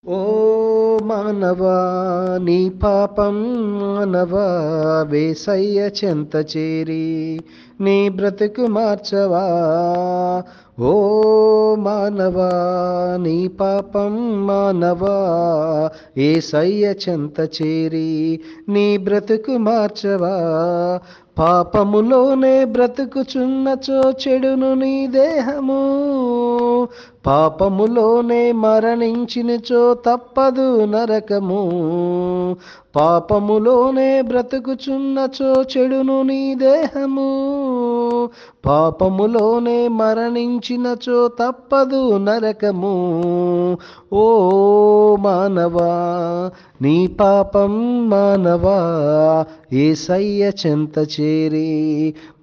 ఓ మానవా, నీ పాపం మానవా, వేసయ్య చెంత చేరి నీ బ్రతుకు మార్చవా. ఓ మానవా, నీ పాపం మానవా, ఏసయ్య చెంత చేరి నీ బ్రతుకు మార్చవా. పాపములోనే బ్రతుకుచున్నచో చెడును నీ దేహము, పాపములోనే మరణించినచో తప్పదు నరకము. పాపములోనే బ్రతుకుచున్నచో చెడును నీ దేహము, పాపములోనే మరణించినచో తప్పదు నరకము. ఓ మానవా, నీ పాపం మానవా, యేసయ్య చెంత చేరి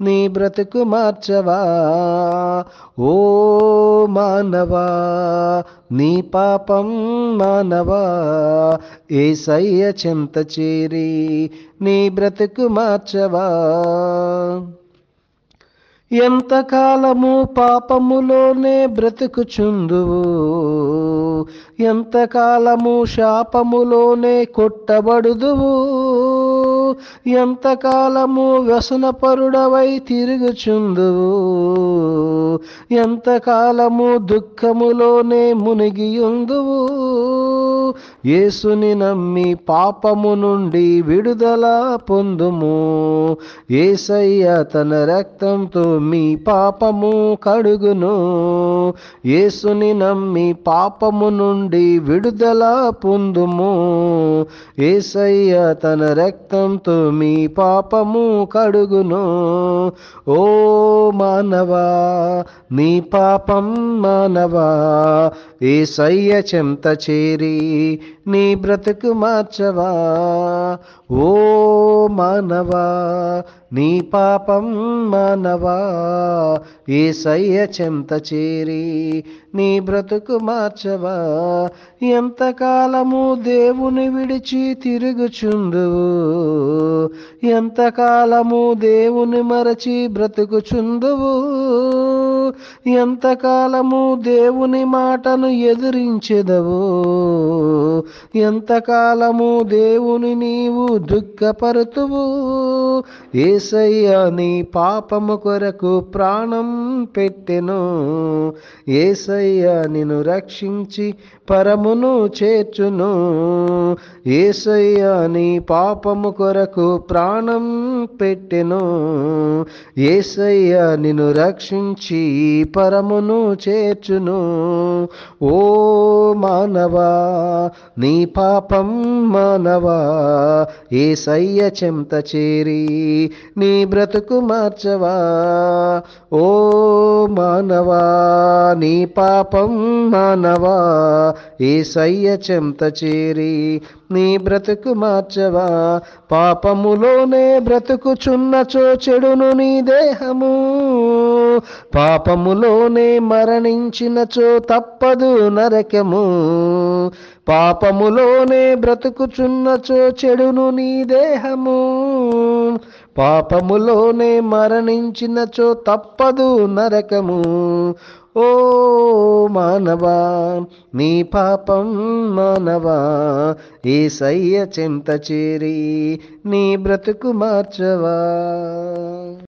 నీ బ్రతుకు మార్చవా. ఓ మానవా, నీ పాపం మానవా, యేసయ్య చెంత చేరి నీ బ్రతుకు మార్చవా. ఎంతకాలము పాపములోనే బ్రతుకుచుందువు, ఎంతకాలము శాపములోనే కొట్టబడుదువు, ఎంతకాలము వ్యసనపరుడవై తిరుగుచుందువు, ఎంతకాలము దుఃఖములోనే మునిగియుందువు. యేసుని నమ్మి పాపము నుండి విడుదల పొందుము. యేసయ్య తన రక్తంతో మీ పాపము కడుగును. యేసుని నమ్మి పాపము నుండి విడుదల పొందుము. యేసయ్య తన రక్తంతో మీ పాపము కడుగును. ఓ మానవా, నీ పాపం మానవా, యేసయ్య చెంత చేరి నీ బ్రతుకు మార్చవా. ఓ మానవా, నీ పాపం మానవా, యేసయ్య చెంత చేరి నీ బ్రతుకు మార్చవా. ఎంతకాలము దేవుని విడిచి తిరుగుచుందువు, ఎంతకాలము దేవుని మరచి బ్రతుకుచుందువు, ఎంతకాలము దేవుని మాటను ఎదిరించెదవు, ఎంతకాలము దేవుని నీవు దుఃఖపరుతువు. యేసయ్య నీ పాపము కొరకు ప్రాణం పెట్టెను. యేసయ్య నిన్ను రక్షించి పరమును చేర్చును. యేసయ్య నీ పాపము కొరకు ప్రాణం పెట్టెను. యేసయ్య నిన్ను రక్షించి పరమును చేర్చును. ఓ మానవా, నీ పాపం మానవా, యేసయ్య చెంత చేరి నీ బ్రతుకు మార్చవా. ఓ మానవా, నీ పాపం మానవా, యేసయ్య చెంత చేరి నీ బ్రతుకు మార్చవా. పాపములోనే బ్రతుకుచున్నచో చెడును నీ దేహము, పాపములోనే మరణించినచో తప్పదు నరకము. పాపములోనే బ్రతుకుచున్నచో చెడును నీ దేహము, పాపములోనే మరణించినచో తప్పదు నరకము. ఓ మానవా, నీ పాపం మానవా, యేసయ్య చెంత చేరి నీ బ్రతుకు మార్చవా.